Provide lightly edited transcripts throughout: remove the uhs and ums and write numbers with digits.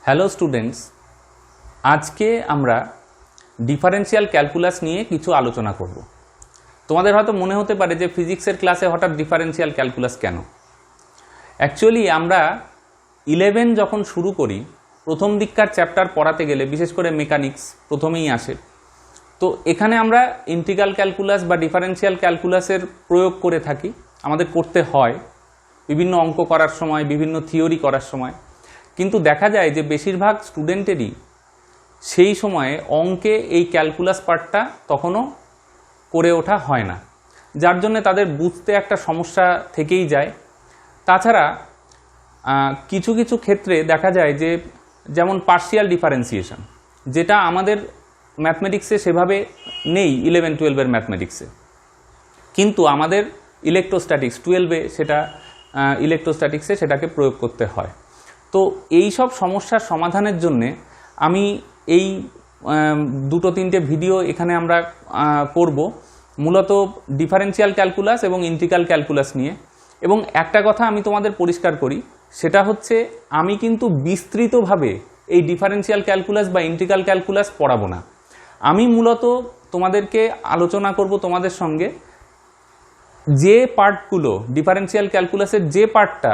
Hello students, আজকে আমরা differential calculus নিয়ে কিছু আলোচনা করব। তোমাদের হয়তো মনে হতে পারে যে ফিজিক্সের ক্লাসে হঠাৎ ডিফারেন্সিয়াল ক্যালকুলাস কেন। অ্যাকচুয়ালি আমরা 11 যখন শুরু করি, প্রথম দিককার চ্যাপ্টার পড়াতে গেলে বিশেষ করে মেকানিক্স প্রথমেই আসে, তো এখানে আমরা ইন্টিগ্রাল ক্যালকুলাস বা ডিফারেন্সিয়াল ক্যালকুলাসের প্রয়োগ করে থাকি, আমাদের করতে হয় বিভিন্ন অঙ্ক করার সময়, বিভিন্ন থিওরি করার সময়। কিন্তু দেখা যায় যে বেশিরভাগ স্টুডেন্টেরই সেই সময়ে অঙ্কে এই ক্যালকুলাস পার্টটা তখনও করে ওঠা হয় না, যার জন্য তাদের বুঝতে একটা সমস্যা থেকেই যায়। তাছাড়া কিছু কিছু ক্ষেত্রে দেখা যায় যে যেমন পার্শিয়াল ডিফারেন্সিয়েশন, যেটা আমাদের ম্যাথমেটিক্সে সেভাবে নেই 11-12 ম্যাথমেটিক্সে, কিন্তু আমাদের ইলেকট্রোস্ট্যাটিক্স 12-এ সেটা ইলেকট্রোস্ট্যাটিক্সে সেটাকে প্রয়োগ করতে হয়। তো এই সব সমস্যার সমাধানের জন্যে আমি এই দুটো তিনটে ভিডিও এখানে আমরা করব, মূলত ডিফারেন্সিয়াল ক্যালকুলাস এবং ইন্টিগ্রাল ক্যালকুলাস নিয়ে। এবং একটা কথা আমি তোমাদের পরিষ্কার করি, সেটা হচ্ছে আমি কিন্তু বিস্তৃতভাবে এই ডিফারেন্সিয়াল ক্যালকুলাস বা ইন্টিগ্রাল ক্যালকুলাস পড়াবো না। আমি মূলত তোমাদেরকে আলোচনা করব তোমাদের সঙ্গে যে পার্টগুলো ডিফারেন্সিয়াল ক্যালকুলাসের, যে পার্টটা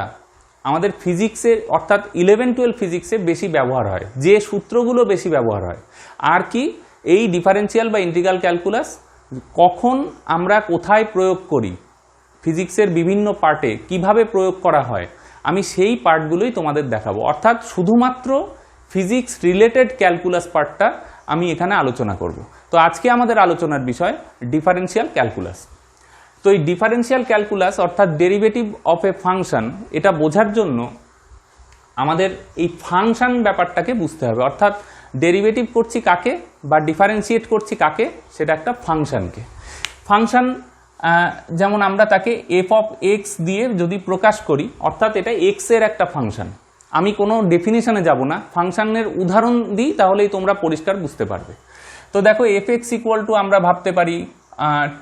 আমাদের ফিজিক্সে অর্থাৎ 11-12 ফিজিক্সে বেশি ব্যবহার হয়, যে সূত্রগুলো বেশি ব্যবহার হয়, আর কি এই ডিফারেন্সিয়াল বা ইন্টিগ্রাল ক্যালকুলাস কখন আমরা কোথায় প্রয়োগ করি, ফিজিক্সের বিভিন্ন পার্টে কিভাবে প্রয়োগ করা হয়, আমি সেই পার্টগুলোই তোমাদের দেখাবো। অর্থাৎ শুধুমাত্র ফিজিক্স রিলেটেড ক্যালকুলাস পার্টটা আমি এখানে আলোচনা করব। তো আজকে আমাদের আলোচনার বিষয় ডিফারেন্সিয়াল ক্যালকুলাস। তো এই ডিফারেন্সিয়াল ক্যালকুলাস অর্থাৎ ডেরিভেটিভ অফ এ ফাংশন, এটা বোঝার জন্য আমাদের এই ফাংশন ব্যাপারটাকে বুঝতে হবে। অর্থাৎ ডেরিভেটিভ করছি কাকে বা ডিফারেন্সিয়েট করছি কাকে, সেটা একটা ফাংশনকে। ফাংশন যেমন আমরা তাকে এফ অফ এক্স দিয়ে যদি প্রকাশ করি, অর্থাৎ এটা এক্স এর একটা ফাংশন। আমি কোনো ডেফিনিশনে যাব না, ফাংশনের উদাহরণ দিই, তাহলেই তোমরা পরিষ্কার বুঝতে পারবে। তো দেখো এফ এক্স ইকুয়াল টু আমরা ভাবতে পারি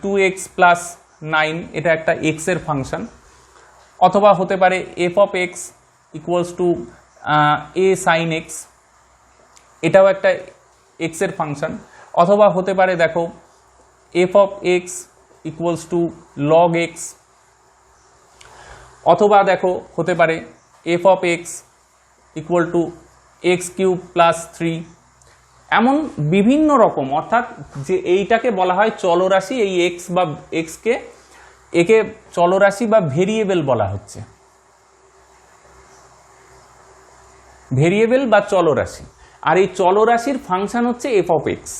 2x + 9, এটা একটা এক্স এর ফাংশন। অথবা হতে পারে f of x equals to a sine x, এটাও একটা এক্স এর ফাংশন। অথবা হতে পারে দেখো f of x equals to log x. অথবা দেখো হতে পারে f of x equal to x³ + 3। এমন বিভিন্ন রকম, অর্থাৎ যে এইটাকে বলা হয় চলরাশি, এই এক্স বা এক্সকে একে চলরাশি বা ভেরিয়েবল বলা হচ্ছে, ভেরিয়েবল বা চলরাশি। আর এই চলরাশির ফাংশন হচ্ছে এফ অফ এক্স।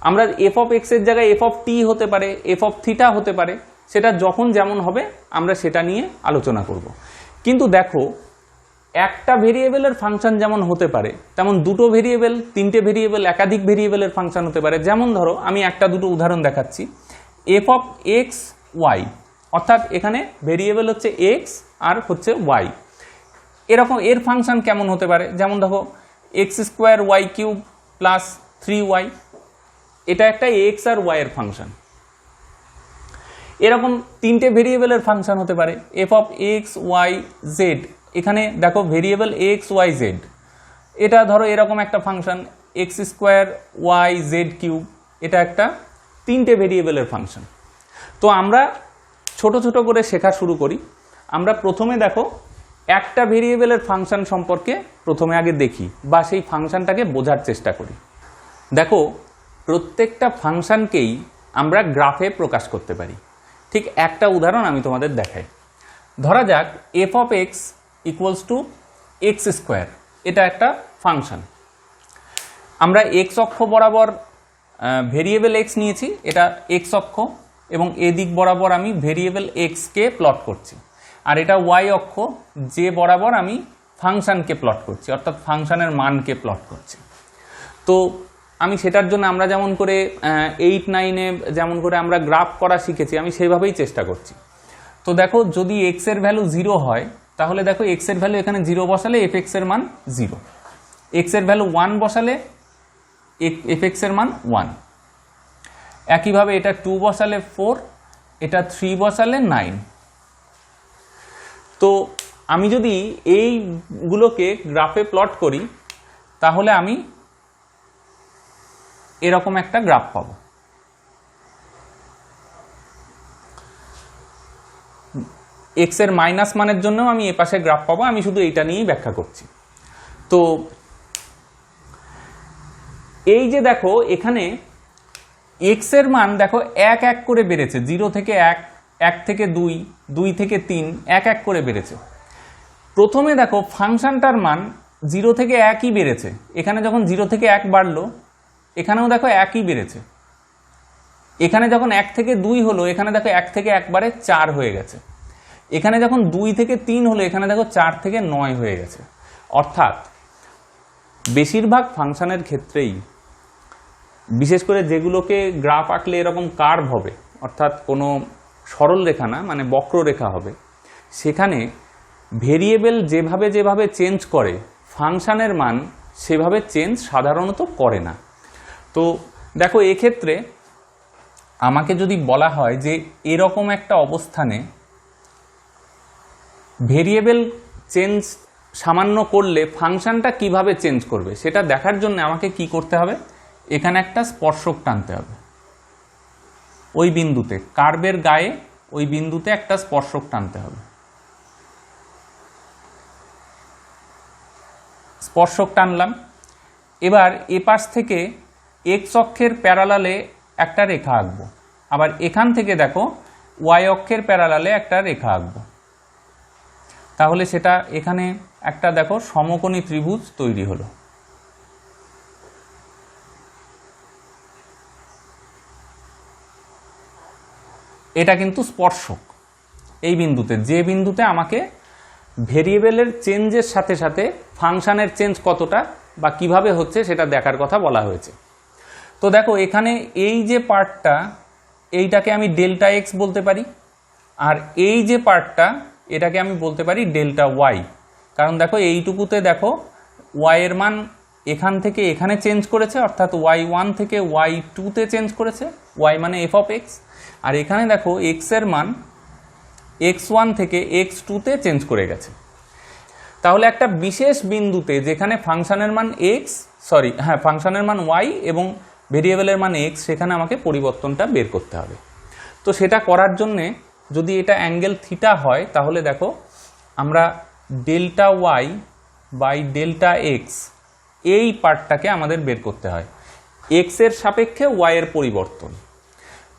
আমরা এফ অফ এক্স এর জায়গায় এফ অফ টি হতে পারে, এফ অফ থিটা হতে পারে, সেটা যখন যেমন হবে আমরা সেটা নিয়ে আলোচনা করব। কিন্তু দেখো একটা ভেরিয়েবলের ফাংশন যেমন হতে পারে, তেমন দুটো ভেরিয়েবল, তিনটে ভেরিয়েবল, একাধিক ভেরিয়েবলের ফাংশন হতে পারে। যেমন ধরো আমি একটা দুটো উদাহরণ দেখাচ্ছি। এফ অফ এক্স ওয়াই, অর্থাৎ এখানে ভেরিয়েবল হচ্ছে এক্স আর হচ্ছে ওয়াই। এরকম এর ফাংশন কেমন হতে পারে, যেমন দেখো x² y³ + 3y, এটা একটা এক্স আর ওয়াই এর ফাংশন। এরকম তিনটে ভেরিয়েবলের ফাংশন হতে পারে f of x y z. এখানে দেখো ভেরিয়েবল এক্স ওয়াই জেড, এটা ধরো এরকম একটা ফাংশন x² y/z³, এটা একটা তিনটে ভেরিয়েবলের ফাংশন। তো আমরা ছোট ছোট করে শেখা শুরু করি। আমরা প্রথমে দেখো একটা ভেরিয়েবলের ফাংশন সম্পর্কে প্রথমে আগে দেখি, বা সেই ফাংশনটাকে বোঝার চেষ্টা করি। দেখো প্রত্যেকটা ফাংশনকেই আমরা গ্রাফে প্রকাশ করতে পারি। ঠিক একটা উদাহরণ আমি তোমাদের দেখাই। ধরা যাক F of x equals two x², এটা একটা ফাংশন। আমরা এক্স অক্ষ বরাবর ভেরিয়েবল এক্স নিয়েছি, এটা এক্স অক্ষ, এবং এদিক বরাবর আমি ভেরিয়েবল এক্সকে প্লট করছি। আর এটা ওয়াই অক্ষ, যে বরাবর আমি ফাংশনকে প্লট করছি, অর্থাৎ ফাংশনের মানকে প্লট করছি। তো আমি সেটার জন্য আমরা যেমন করে 8-9-এ যেমন করে আমরা গ্রাফ করা শিখেছি, আমি সেইভাবেই চেষ্টা করছি। তো দেখো যদি এক্স এর ভ্যালু 0 হয়, তাহলে দেখো এক্স এর ভ্যালু এখানে 0 বসালে এফ এক্স এর মান 0, এক্স এর ভ্যালু 1 বসালে এফ এক্স এর মান 1। একইভাবে এটা 2 বসালে 4, এটা 3 বসালে 9। তো আমি যদি এইগুলোকে গ্রাফে প্লট করি, তাহলে আমি এরকম একটা গ্রাফ পাবো। এক্স এর মাইনাস মানের জন্য আমি এ পাশে গ্রাফ পাবো, আমি শুধু এইটা নিয়েই ব্যাখ্যা করছি। তো এই যে দেখো এখানে এক্স এর মান দেখো এক এক করে বেড়েছে, 0 থেকে 1, 1 থেকে 2, 2 থেকে 3, এক এক করে বেড়েছে। প্রথমে দেখো ফাংশনটার মান 0 থেকে 1ই বেড়েছে, এখানে যখন 0 থেকে 1 বাড়লো এখানেও দেখো 1ই বেড়েছে। এখানে যখন 1 থেকে 2 হলো এখানে দেখো 1 থেকে 1 বারে 4 হয়ে গেছে। এখানে যখন 2 থেকে 3 হলো এখানে দেখো 4 থেকে 9 হয়ে গেছে। অর্থাৎ বেশিরভাগ ফাংশনের ক্ষেত্রেই, বিশেষ করে যেগুলোকে গ্রাফ আঁকলে এরকম কার্ভ হবে, অর্থাৎ কোনো সরল রেখা না, মানে বক্ররেখা হবে, সেখানে ভেরিয়েবল যেভাবে যেভাবে চেঞ্জ করে ফাংশনের মান সেভাবে চেঞ্জ সাধারণত করে না। তো দেখো এক্ষেত্রে আমাকে যদি বলা হয় যে এরকম একটা অবস্থানে ভেরিয়েবল চেঞ্জ সামান্য করলে ফাংশনটা কিভাবে চেঞ্জ করবে সেটা দেখার জন্য আমাকে কি করতে হবে, এখানে একটা স্পর্শক টানতে হবে। ওই বিন্দুতে, কার্ভের গায়ে ওই বিন্দুতে একটা স্পর্শক টানতে হবে। স্পর্শক টানলাম। এবার এ পাশ থেকে এক্স অক্ষের প্যারালালে একটা রেখা আঁকবো, আবার এখান থেকে দেখো ওয়াই অক্ষের প্যারালালে একটা রেখা আঁকবো। তাহলে সেটা এখানে একটা দেখো সমকোণী ত্রিভুজ তৈরি হলো। এটা কিন্তু স্পর্শক এই বিন্দুতে, যে বিন্দুতে আমাকে ভেরিয়েবলের চেঞ্জের সাথে সাথে ফাংশনের চেঞ্জ কতটা বা কিভাবে হচ্ছে সেটা দেখার কথা বলা হয়েছে। তো দেখো এখানে এই যে পার্টটা, এইটাকে আমি ডেল্টা এক্স বলতে পারি, আর এই যে পার্টটা এটাকে আমি বলতে পারি ডেল্টা ওয়াই। কারণ দেখো এইটুকুতে দেখো ওয়াই এর মান এখান থেকে এখানে চেঞ্জ করেছে, অর্থাৎ y1 থেকে y2-তে চেঞ্জ করেছে, y মানে এফ অফ এক্স। আর এখানে দেখো এক্স এর মান x1 থেকে x2-তে চেঞ্জ করে গেছে। তাহলে একটা বিশেষ বিন্দুতে যেখানে ফাংশনের মান ফাংশনের মান y এবং ভেরিয়েবলের মান x, সেখানে আমাকে পরিবর্তনটা বের করতে হবে। তো সেটা করার জন্যে যদি এটা অ্যাঙ্গেল থিটা হয় তাহলে দেখো আমরা delta y by delta x এই পার্টটাকে আমাদের বের করতে হয়, এক্স এর সাপেক্ষে ওয়াই এর পরিবর্তন।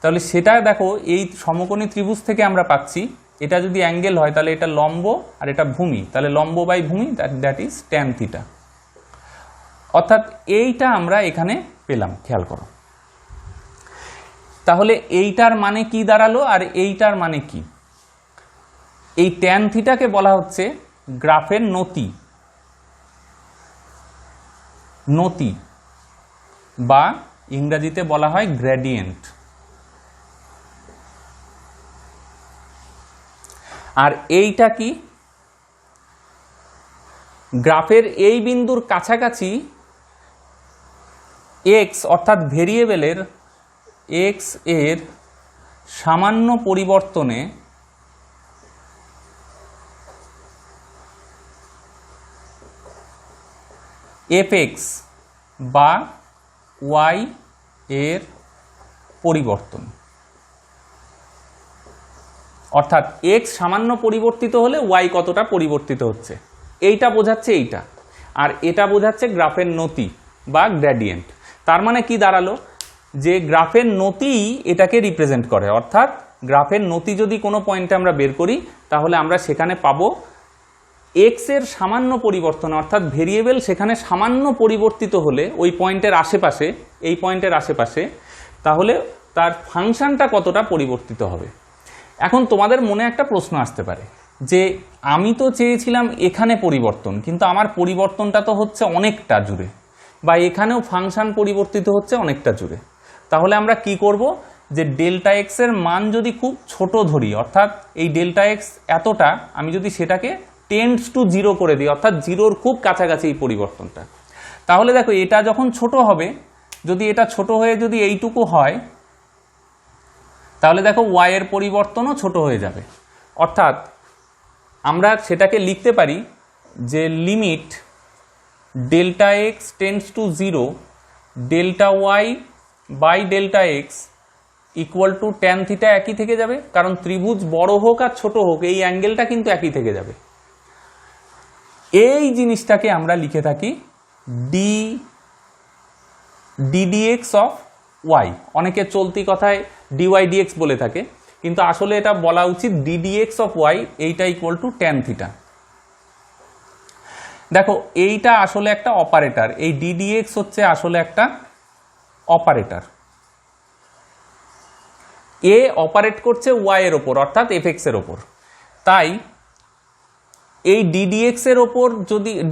তাহলে সেটা দেখো এই সমকোণী ত্রিভুজ থেকে আমরা পাচ্ছি, এটা যদি অ্যাঙ্গেল হয় তাহলে এটা লম্ব আর এটা ভূমি, তাহলে লম্ব বাই ভূমি দ্যাট ইজ ট্যান থিটা। অর্থাৎ এইটা আমরা এখানে পেলাম, খেয়াল করো। তাহলে এইটার মানে কি দাঁড়ালো আর এইটার মানে কি? এই ট্যান থিটাকে বলা হচ্ছে গ্রাফের নতি, নতি বা ইংরেজিতে বলা হয় গ্রেডিয়েন্ট। আর এইটা কি? গ্রাফের এই বিন্দুর কাছাকাছি এক্স অর্থাৎ ভেরিয়েবলের এক্স এর সামান্য পরিবর্তনে এফ এক্স বা ওয়াই এর পরিবর্তন। অর্থাৎ এক্স সামান্য পরিবর্তিত হলে ওয়াই কতটা পরিবর্তিত হচ্ছে, এইটা বোঝাচ্ছে এইটা। আর এটা বোঝাচ্ছে গ্রাফের নতি বা গ্রেডিয়েন্ট। তার মানে কি দাঁড়ালো, যে গ্রাফের নতিই এটাকে রিপ্রেজেন্ট করে। অর্থাৎ গ্রাফের নতি যদি কোনো পয়েন্টে আমরা বের করি তাহলে আমরা সেখানে পাবো এক্স এর সামান্য পরিবর্তন, অর্থাৎ ভেরিয়েবল সেখানে সামান্য পরিবর্তিত হলে ওই পয়েন্টের আশেপাশে, এই পয়েন্টের আশেপাশে, তাহলে তার ফাংশনটা কতটা পরিবর্তিত হবে। এখন তোমাদের মনে একটা প্রশ্ন আসতে পারে যে আমি তো চেয়েছিলাম এখানে পরিবর্তন, কিন্তু আমার পরিবর্তনটা তো হচ্ছে অনেকটা জুড়ে, বা এখানেও ফাংশন পরিবর্তিত হচ্ছে অনেকটা জুড়ে। তাহলে আমরা কি করব, যে ডেল্টা এক্স এর মান যদি খুব ছোট ধরি, অর্থাৎ এই ডেল্টা এক্স এতটা, আমি যদি সেটাকে টেন্ডস টু 0 করে দিই, অর্থাৎ 0-র খুব কাছাকাছি এই পরিবর্তনটা, তাহলে দেখো এটা যখন ছোট হবে, যদি এটা ছোট হয়ে যদি এইটুকু হয়, তাহলে দেখো ওয়াই এর পরিবর্তনও ছোট হয়ে যাবে। অর্থাৎ আমরা সেটাকে লিখতে পারি যে limit delta x tends to 0, delta y by delta x equal to tan theta একই থেকে যাবে, কারণ ত্রিভুজ বড় হোক আর ছোট হোক এই অ্যাঙ্গেলটা কিন্তু একই থেকে যাবে। এই জিনিসটাকে আমরা লিখে থাকি ডিডিএক্স অফ ওয়াই, অনেকে চলতি কথায় ডিওয়াই ডিএক্স বলে থাকে, কিন্তু আসলে এটা বলা উচিত ডিডিএক্স অফ ওয়াই, এইটা ইকুয়াল টু ট্যান থিটা। দেখো এইটা আসলে একটা অপারেটর, এই ডিডিএক্স হচ্ছে আসলে একটা অপারেটর, এ অপারেট করছে ওয়াই এর ওপর অর্থাৎ এফএক্স এর ওপর। তাই এই ডিডিএক্স এর ওপর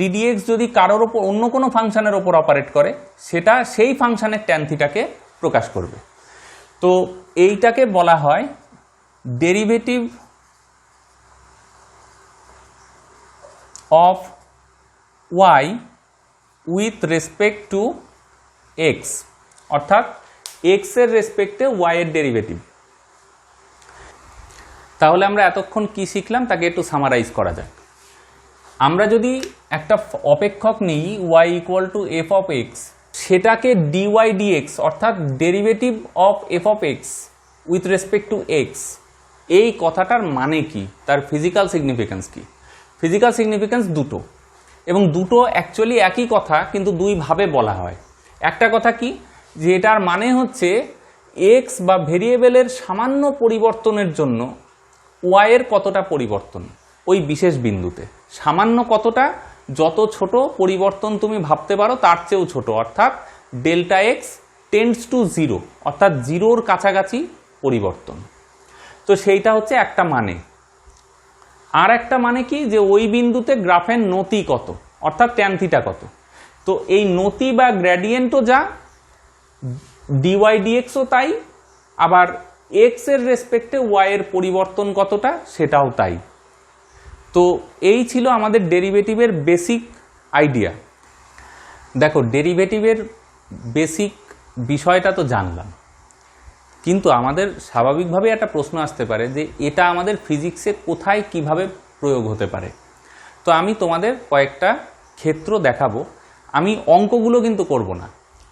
ডিডিএক্স যদি কারোর ওপর অন্য কোনো ফাংশনের ওপর অপারেট করে, সেটা সেই ফাংশনের ট্যান থিটাকে প্রকাশ করবে। তো এইটাকে বলা হয় derivative of y with respect to x, অর্থাৎ এক্স এর রেসপেক্টে ওয়াই এর ডেরিভেটিভ। তাহলে আমরা এতক্ষণ কি শিখলাম তাকে একটু সামারাইজ করা যাক। আমরা যদি একটা অপেক্ষক নিই y equal to F of x, সেটাকে ডিওয়াই ডিএক্স অর্থাৎ derivative of F of x with respect to x, এই কথাটার মানে কি, তার ফিজিক্যাল সিগনিফিক্যান্স কি? ফিজিক্যাল সিগনিফিক্যান্স দুটো, এবং দুটো অ্যাকচুয়ালি একই কথা কিন্তু দুইভাবে বলা হয়। একটা কথা কি, যে এটার মানে হচ্ছে এক্স বা ভেরিয়েবলের সামান্য পরিবর্তনের জন্য ওয়াইয়ের কতটা পরিবর্তন ওই বিশেষ বিন্দুতে, সামান্য কতটা, যত ছোট পরিবর্তন তুমি ভাবতে পারো তার চেয়েও ছোট, অর্থাৎ ডেল্টা এক্স টেন্ডস টু 0, অর্থাৎ জিরোর কাছাকাছি পরিবর্তন। তো সেইটা হচ্ছে একটা মানে। আর একটা মানে কি, যে ওই বিন্দুতে গ্রাফের নতি কত, অর্থাৎ ট্যান থিটা কত। তো এই নতি বা গ্রেডিয়েন্টও যা, ডিওয়াই ডিএক্সও তাই, আবার এক্স এর রেসপেক্টে ওয়াই এর পরিবর্তন কতটা সেটাও তাই। তো এই ছিল আমাদের ডেরিভেটিভের বেসিক আইডিয়া। দেখো ডেরিভেটিভের বেসিক বিষয়টা তো জানলাম, কিন্তু আমাদের স্বাভাবিকভাবে একটা প্রশ্ন আসতে পারে যে এটা আমাদের ফিজিক্সে কোথায় কিভাবে প্রয়োগ হতে পারে। তো আমি তোমাদের কয়েকটা ক্ষেত্র দেখাবো, আমি অঙ্কগুলো কিন্তু করব না,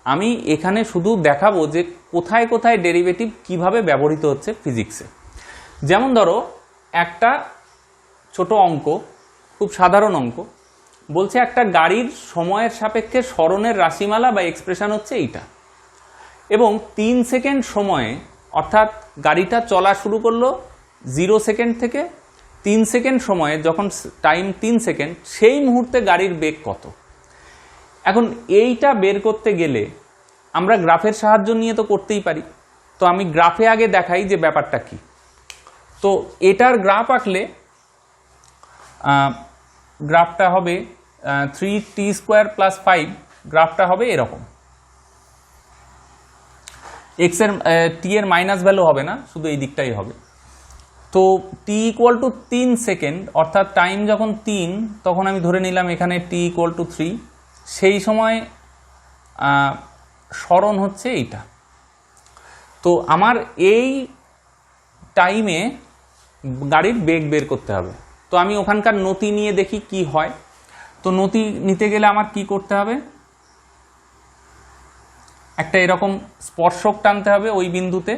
আমি এখানে শুধু দেখাবো যে কোথায় কোথায় ডেরিভেটিভ কিভাবে ব্যবহৃত হচ্ছে ফিজিক্সে। যেমন ধরো একটা ছোট অঙ্ক, খুব সাধারণ অঙ্ক, বলছে একটা গাড়ির সময়ের সাপেক্ষে সরণের রাশিমালা বা এক্সপ্রেশন হচ্ছে এইটা, এবং 3 সেকেন্ড সময়ে, অর্থাৎ গাড়িটা চলা শুরু করলো 0 সেকেন্ড থেকে 3 সেকেন্ড সময়ে, যখন টাইম 3 সেকেন্ড, সেই মুহূর্তে গাড়ির বেগ কত। এখন এইটা বের করতে গেলে আমরা গ্রাফের সাহায্য নিয়ে তো করতেই পারি। তো আমি গ্রাফে আগে দেখাই যে ব্যাপারটা কি। তো এটার গ্রাফ আঁকলে গ্রাফটা হবে 3t² + 5, গ্রাফটা হবে এরকম। এক্স এর টি এর মাইনাস ভ্যালু হবে না, শুধু এই দিকটাই হবে। তো টি ইকুয়াল টু 3 সেকেন্ড, অর্থাৎ টাইম যখন 3, তখন আমি ধরে নিলাম এখানে টি ইকুয়াল টু 3, সেই সময় সরণ হচ্ছে এইটা। তো আমার এই টাইমে গাড়ির বেগ বের করতে হবে। তো আমি ওখানকার নতি নিয়ে দেখি কি হয়। তো নতি নিতে গেলে আমার কি করতে হবে, একটা এরকম স্পর্শক টানতে হবে ওই বিন্দুতে।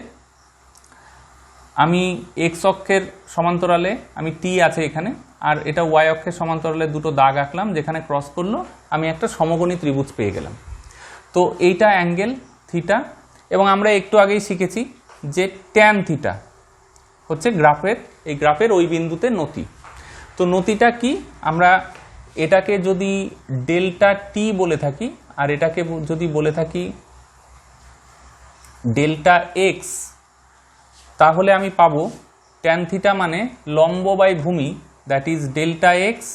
আমি এক্স অক্ষের সমান্তরালে, আমি টি আছে এখানে, আর এটা ওয়াই অক্ষের সমান্তরালে দুটো দাগ আঁকলাম, যেখানে ক্রস করলো আমি একটা সমকোণী ত্রিভুজ পেয়ে গেলাম। তো এইটা অ্যাঙ্গেল থিটা, এবং আমরা একটু আগেই শিখেছি যে ট্যান থিটা হচ্ছে এই গ্রাফের ওই বিন্দুতে নতি। তো নতিটা কি, আমরা এটাকে যদি ডেল্টা টি বলে থাকি আর এটাকে যদি বলে থাকি ডেল্টা এক্স, তাহলে আমি পাবো ট্যান থিটা মানে লম্ব বাই ভূমি, that is delta x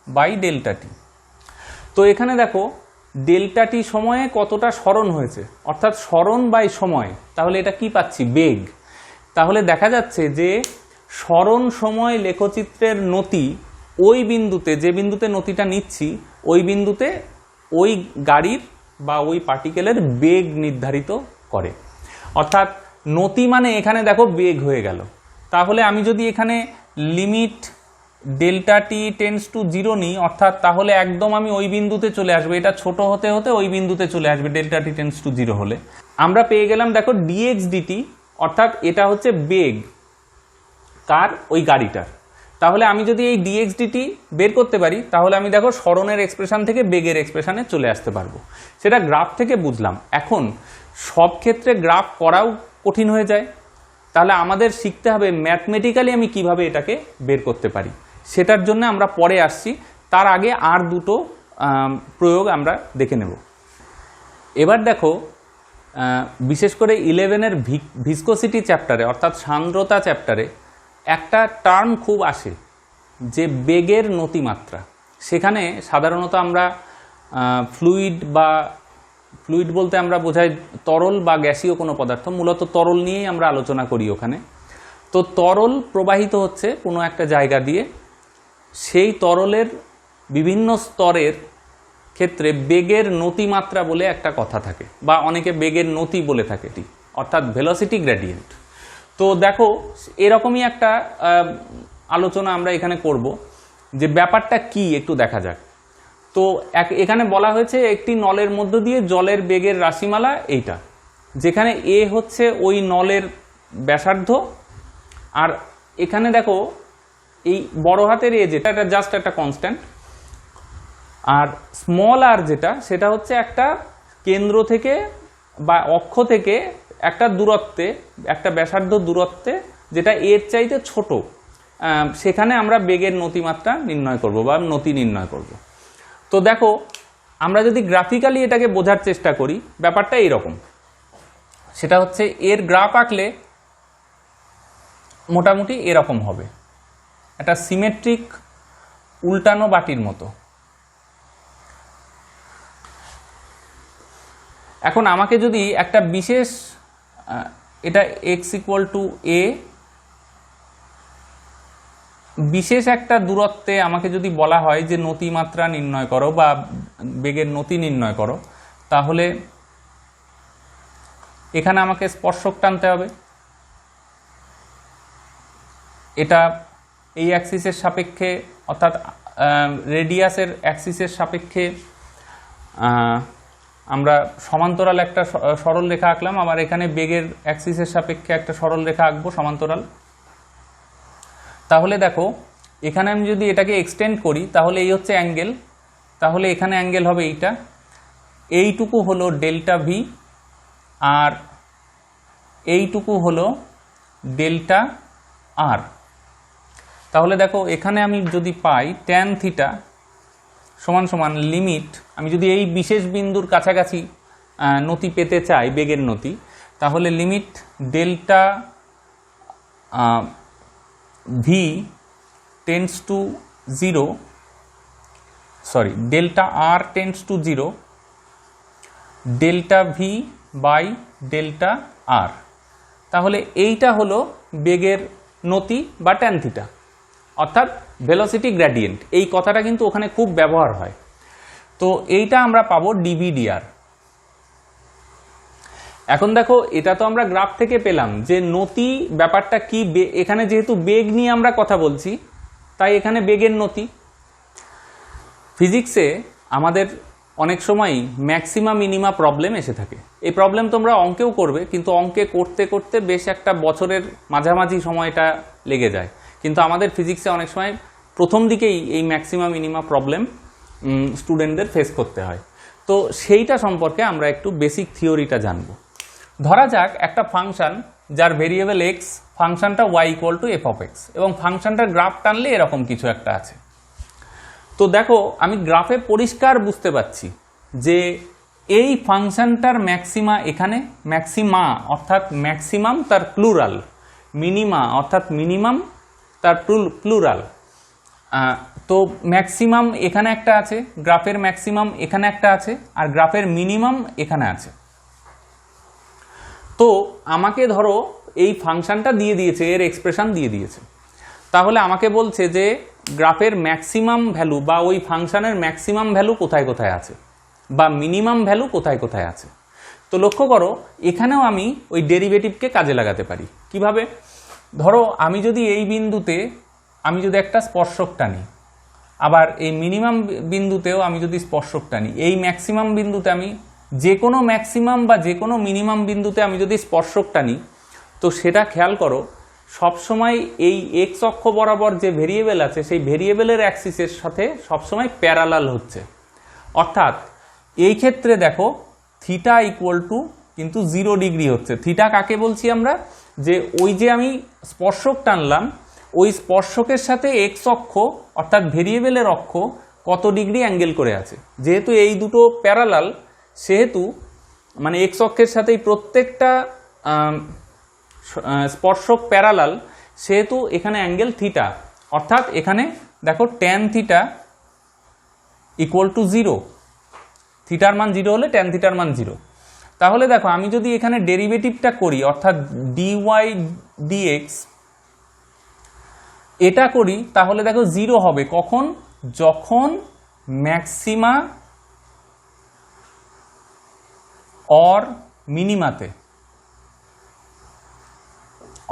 by delta t. তো এখানে দেখো ডেল্টা টি সময়ে কতটা সরণ হয়েছে, অর্থাৎ সরণ বাই সময়, তাহলে এটা কি পাচ্ছি, বেগ। তাহলে দেখা যাচ্ছে যে সরণ সময় লেখচিত্রের নতি ওই বিন্দুতে, যে বিন্দুতে নতিটা নিচ্ছি, ওই বিন্দুতে ওই গাড়ির বা ওই পার্টিকেলের বেগ নির্ধারিত করে। অর্থাৎ নতি মানে এখানে দেখো বেগ হয়ে গেল। তাহলে আমি যদি এখানে limit delta T tends to 0 নিই, অর্থাৎ তাহলে একদম আমি ওই বিন্দুতে চলে আসবো, এটা ছোট হতে হতে ওই বিন্দুতে চলে আসবে ডেল্টা টি টেন্ডস টু 0 হলে। আমরা পেয়ে গেলাম দেখো dx dt, অর্থাৎ এটা হচ্ছে বেগ কার, ওই গাড়িটার। তাহলে আমি যদি এই dx dt বের করতে পারি তাহলে আমি দেখো সরণের এক্সপ্রেশন থেকে বেগের এক্সপ্রেশনে চলে আসতে পারবো। সেটা গ্রাফ থেকে বুঝলাম। এখন সব ক্ষেত্রে গ্রাফ করাও কঠিন হয়ে যায়, তাহলে আমাদের শিখতে হবে ম্যাথমেটিক্যালি আমি কিভাবে এটাকে বের করতে পারি। সেটার জন্য আমরা পরে আসছি, তার আগে আর দুটো প্রয়োগ আমরা দেখে নেব। এবার দেখো বিশেষ করে 11-এর ভিসকোসিটি চ্যাপ্টারে অর্থাৎ সান্দ্রতা চ্যাপ্টারে একটা টার্ম খুব আসে যে বেগের নতিমাত্রা। সেখানে সাধারণত আমরা ফ্লুইড বলতে আমরা বোঝাই তরল বা গ্যাসীয় কোনো পদার্থ, মূলত তরল নিয়েই আমরা আলোচনা করি ওখানে। তো তরল প্রবাহিত হচ্ছে কোনো একটা জায়গা দিয়ে, সেই তরলের বিভিন্ন স্তরের ক্ষেত্রে বেগের নতিমাত্রা বলে একটা কথা থাকে, বা অনেকে বেগের নতি বলে থাকে, অর্থাৎ ভেলোসিটি গ্রেডিয়েন্ট। তো দেখো এরকমই একটা আলোচনা আমরা এখানে করব, যে ব্যাপারটা কি একটু দেখা যাক। তো এখানে বলা হয়েছে একটি নলের মধ্য দিয়ে জলের বেগের রাশিমালা এইটা, যেখানে এ হচ্ছে ওই নলের ব্যাসার্ধ, আর এখানে দেখো এই বড় হাতের এ যেটা, এটা জাস্ট একটা কনস্ট্যান্ট, আর স্মল আর যেটা সেটা হচ্ছে একটা কেন্দ্র থেকে বা অক্ষ থেকে একটা দূরত্বে, একটা ব্যাসার্ধ দূরত্বে, যেটা এর চাইতে ছোট, সেখানে আমরা বেগের নতিমাত্রা নির্ণয় করব বা নতি নির্ণয় করব। তো দেখো আমরা যদি গ্রাফিক্যালি এটাকে বোঝার চেষ্টা করি, ব্যাপারটা এইরকম। সেটা হচ্ছে এর গ্রাফ আঁকলে মোটামুটি এরকম হবে, একটা সিমেট্রিক উল্টানো বাটির মতো। এখন আমাকে যদি একটা বিশেষ, এটা x = a, বিশেষ একটা দূরত্বে আমাকে যদি বলা হয় যে নতিমাত্রা নির্ণয় করো বা বেগের নতি নির্ণয় করো, তাহলে এখানে আমাকে স্পর্শক টানতে হবে। এটা এই অ্যাক্সিসের সাপেক্ষে, অর্থাৎ রেডিয়াসের অ্যাক্সিসের সাপেক্ষে আমরা সমান্তরাল একটা সরল রেখা আঁকলাম, আবার এখানে বেগের অ্যাক্সিসের সাপেক্ষে একটা সরল রেখা আঁকবো সমান্তরাল। তাহলে দেখো এখানে আমি যদি এটাকে এক্সটেন্ড করি তাহলে এই হচ্ছে অ্যাঙ্গেল, তাহলে এখানে অ্যাঙ্গেল হবে এইটা, এইটুকু হলো ডেল্টা ভি, আর এইটুকু হলো ডেল্টা আর। তাহলে দেখো এখানে আমি যদি পাই ট্যান থিটা সমান সমান লিমিট, আমি যদি এই বিশেষ বিন্দুর কাছাকাছি নতি পেতে চাই বেগের নতি, তাহলে limit delta v tends to 0, sorry delta r tends to 0, delta v by delta r. তাহলে এইটা হলো বেগের নতি বা ট্যান থিটা, অর্থাৎ ভেলোসিটি গ্রেডিয়েন্ট। এই কথাটা কিন্তু ওখানে খুব ব্যবহার হয়। তো এইটা আমরা পাবো ডিভিডিআর। এখন দেখো এটা তো আমরা গ্রাফ থেকে পেলাম যে নতি ব্যাপারটা কি, এখানে যেহেতু বেগ নিয়ে আমরা কথা বলছি তাই এখানে বেগের নতি। ফিজিক্সে আমাদের অনেক সময়ই ম্যাক্সিমা মিনিমা প্রবলেম এসে থাকে। এই প্রবলেম তোমরা অঙ্কেও করবে, কিন্তু অঙ্কে করতে করতে বেশ একটা বছরের মাঝামাঝি সময়টা লেগে যায়। কিন্তু আমাদের ফিজিক্সে অনেক সময় প্রথম দিকেই এই ম্যাক্সিমা মিনিমা প্রবলেম স্টুডেন্টদের ফেস করতে হয়। তো সেইটা সম্পর্কে আমরা একটু বেসিক থিওরিটা জানব। ধরা যাক একটা ফাংশন যার ভেরিয়েবল এক্স, ফাংশনটা y = f(x) এবং ফাংশনটার গ্রাফ টানলে এরকম কিছু একটা আছে। তো দেখো আমি গ্রাফে পরিষ্কার বুঝতে পারছি যে এই ফাংশনটার ম্যাক্সিমা এখানে, ম্যাক্সিমা অর্থাৎ ম্যাক্সিমাম তার প্লুরাল, মিনিমা অর্থাৎ মিনিমাম তার প্লুরাল। তো ম্যাক্সিমাম এখানে একটা আছে, গ্রাফের ম্যাক্সিমাম এখানে একটা আছে, আর গ্রাফের মিনিমাম এখানে আছে। তো আমাকে ধরো এই ফাংশনটা দিয়ে দিয়েছে, এর এক্সপ্রেশন দিয়ে দিয়েছে, তাহলে আমাকে বলছে যে গ্রাফের ম্যাক্সিমাম ভ্যালু বা ওই ফাংশনের ম্যাক্সিমাম ভ্যালু কোথায় কোথায় আছে বা মিনিমাম ভ্যালু কোথায় কোথায় আছে। তো লক্ষ্য করো এখানেও আমি ওই ডেরিভেটিভকে কাজে লাগাতে পারি। কিভাবে? ধরো আমি যদি এই বিন্দুতে আমি যদি একটা স্পর্শক টানি, আবার এই মিনিমাম বিন্দুতেও আমি যদি স্পর্শক টানি, এই ম্যাক্সিমাম বিন্দুতে আমি যে কোনো ম্যাক্সিমাম বা যে কোনো মিনিমাম বিন্দুতে আমি যদি স্পর্শক টানি, তো সেটা খেয়াল করো সবসময় এই এক্স অক্ষ বরাবর যে ভেরিয়েবল আছে সেই ভেরিয়েবলের অ্যাক্সিসের সাথে সবসময় প্যারালাল হচ্ছে। অর্থাৎ এই ক্ষেত্রে দেখো থিটা ইকুয়াল টু কিন্তু 0 ডিগ্রি হচ্ছে। থিটা কাকে বলছি আমরা? যে ওই যে আমি স্পর্শক টানলাম, ওই স্পর্শকের সাথে এক্স অক্ষ অর্থাৎ ভেরিয়েবলের অক্ষ কত ডিগ্রি অ্যাঙ্গেল করে আছে। যেহেতু এই দুটো প্যারালাল, সেহেতু মানে এক্স অক্ষের সাথেই প্রত্যেকটা স্পর্শক প্যারালাল, সেহেতু এখানে অ্যাঙ্গেল থিটা। অর্থাৎ এখানে দেখো ট্যান থিটা ইকুয়াল টু 0, থিটার মান 0 হলে ট্যান থিটার মান 0। তাহলে দেখো আমি যদি এখানে ডেরিভেটিভটা করি, অর্থাৎ ডিওয়াই ডিএক্স এটা করি, তাহলে দেখো 0 হবে কখন? যখন ম্যাক্সিমা অর মিনিমাতে।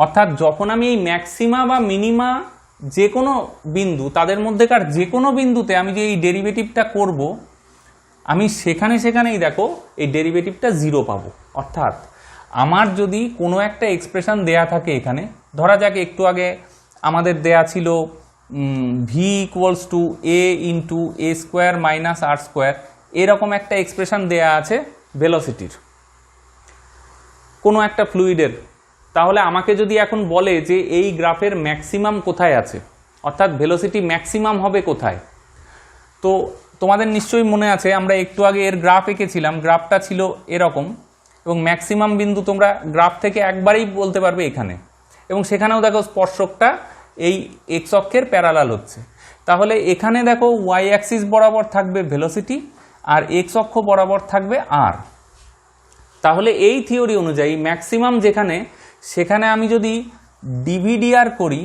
অর্থাৎ যখন আমি এই ম্যাক্সিমা বা মিনিমা যে কোনো বিন্দু, তাদের মধ্যেকার যে কোনো বিন্দুতে আমি যে এই ডেরিভেটিভটা করব, আমি সেখানেই দেখো এই ডেরিভেটিভটা 0 পাবো। অর্থাৎ আমার যদি কোনো একটা এক্সপ্রেশন দেয়া থাকে, এখানে ধরা যাক একটু আগে আমাদের দেয়া ছিল v equals to a into a square minus r square, এরকম একটা এক্সপ্রেশন দেয়া আছে ভেলোসিটির কোনো একটা ফ্লুইডের। তাহলে আমাকে যদি এখন বলে যে এই গ্রাফের ম্যাক্সিমাম কোথায় আছে, অর্থাৎ ভেলোসিটি ম্যাক্সিমাম হবে কোথায়, তো তোমাদের নিশ্চয়ই মনে আছে আমরা একটু আগে এর গ্রাফ এঁকেছিলাম। গ্রাফটা ছিল এরকম, এবং ম্যাক্সিমাম বিন্দু তোমরা গ্রাফ থেকে একবারেই বলতে পারবে এখানে, এবং সেখানেও দেখো স্পর্শকটা এই এক্স অক্ষের প্যারালাল হচ্ছে। তাহলে এখানে দেখো ওয়াই অ্যাক্সিস বরাবর থাকবে ভেলোসিটি, আর এক্স অক্ষ বরাবর থাকবে আর। তাহলে এই থিওরি অনুযায়ী ম্যাক্সিমাম যেখানে, সেখানে আমি যদি ডিভিডিআর করি,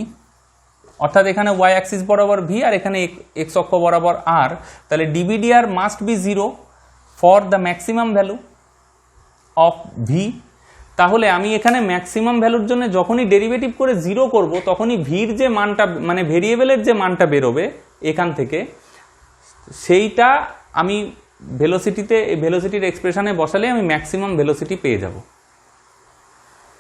অর্থাৎ এখানে ওয়াই অ্যাক্সিস বরাবর ভি আর এখানে এক্স অক্ষ বরাবর আর, তাহলে d v d r must be 0 for the maximum value of v. তাহলে আমি এখানে ম্যাক্সিমাম ভ্যালুর জন্য যখনই ডেরিভেটিভ করে 0 করব, তখনই ভির যে মানটা মানে ভেরিয়েবলের যে মানটা বেরোবে এখান থেকে, সেইটা আমি ভেলোসিটির এক্সপ্রেশনে বসালে আমি ম্যাক্সিমাম ভেলোসিটি পেয়ে যাব।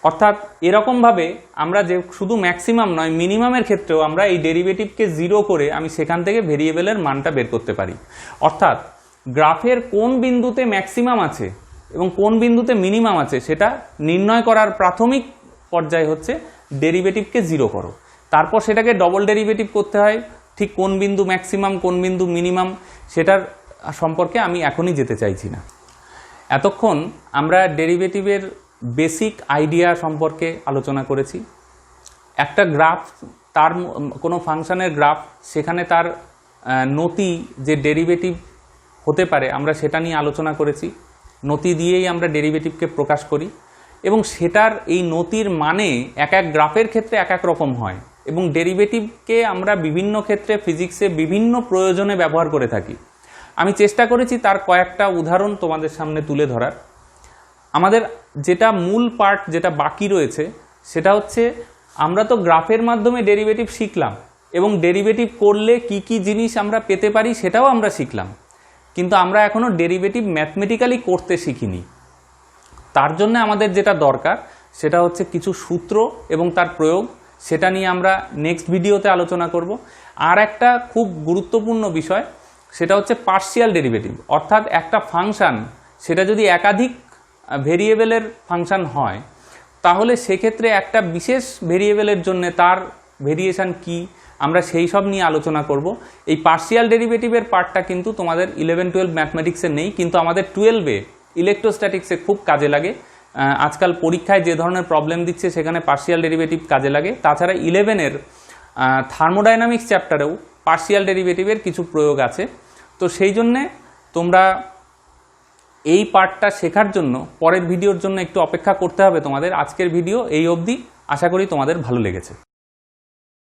অর্থাৎ এরকমভাবে আমরা যে শুধু ম্যাক্সিমাম নয়, মিনিমামের ক্ষেত্রেও আমরা এই ডেরিভেটিভকে 0 করে আমি সেখান থেকে ভেরিয়েবলের মানটা বের করতে পারি। অর্থাৎ গ্রাফের কোন বিন্দুতে ম্যাক্সিমাম আছে এবং কোন বিন্দুতে মিনিমাম আছে সেটা নির্ণয় করার প্রাথমিক পর্যায় হচ্ছে ডেরিভেটিভকে 0 করো, তারপর সেটাকে ডবল ডেরিভেটিভ করতে হয়। ঠিক কোন বিন্দু ম্যাক্সিমাম কোন বিন্দু মিনিমাম সেটার সম্পর্কে আমি এখনই যেতে চাইছি না। এতক্ষণ আমরা ডেরিভেটিভের বেসিক আইডিয়া সম্পর্কে আলোচনা করেছি। একটা গ্রাফ, তার কোনো ফাংশনের গ্রাফ, সেখানে তার নতি যে ডেরিভেটিভ হতে পারে আমরা সেটা নিয়ে আলোচনা করেছি। নতি দিয়েই আমরা ডেরিভেটিভকে প্রকাশ করি, এবং সেটার এই নতির মানে এক এক গ্রাফের ক্ষেত্রে এক এক রকম হয়, এবং ডেরিভেটিভকে আমরা বিভিন্ন ক্ষেত্রে ফিজিক্সে বিভিন্ন প্রয়োজনে ব্যবহার করে থাকি। আমি চেষ্টা করেছি তার কয়েকটা উদাহরণ তোমাদের সামনে তুলে ধরার। আমাদের যেটা মূল পার্ট যেটা বাকি রয়েছে সেটা হচ্ছে আমরা তো গ্রাফের মাধ্যমে ডেরিভেটিভ শিখলাম, এবং ডেরিভেটিভ করলে কি কি জিনিস আমরা পেতে পারি সেটাও আমরা শিখলাম, কিন্তু আমরা এখনো ডেরিভেটিভ ম্যাথমেটিক্যালি করতে শিখিনি। তার জন্য আমাদের যেটা দরকার সেটা হচ্ছে কিছু সূত্র এবং তার প্রয়োগ, সেটা নিয়ে আমরা নেক্সট ভিডিওতে আলোচনা করব। আর একটা খুব গুরুত্বপূর্ণ বিষয় সেটা হচ্ছে পার্শিয়াল ডেরিভেটিভ, অর্থাৎ একটা ফাংশন সেটা যদি একাধিক ভেরিয়েবলের ফাংশন হয়, তাহলে সেক্ষেত্রে একটা বিশেষ ভেরিয়েবলের জন্য তার ভেরিয়েশন কি, আমরা সেই সব নিয়ে আলোচনা করব। এই পার্শিয়াল ডেরিভেটিভের পার্টটা কিন্তু তোমাদের 11-12 ম্যাথমেটিক্সে নেই, কিন্তু আমাদের 12-এ ইলেকট্রোস্ট্যাটিক্সে খুব কাজে লাগে। আজকাল পরীক্ষায় যে ধরনের প্রবলেম দিচ্ছে সেখানে পার্শিয়াল ডেরিভেটিভ কাজে লাগে। তাছাড়া 11-এর থার্মোডাইনামিক্স চ্যাপ্টারেও পার্শিয়াল ডেরিভেটিভের কিছু প্রয়োগ আছে। তো সেই জন্যে তোমরা এই পার্টটা শেখার জন্য পরের ভিডিওর জন্য একটু অপেক্ষা করতে হবে তোমাদের। আজকের ভিডিও এই অবধি, আশা করি তোমাদের ভালো লেগেছে।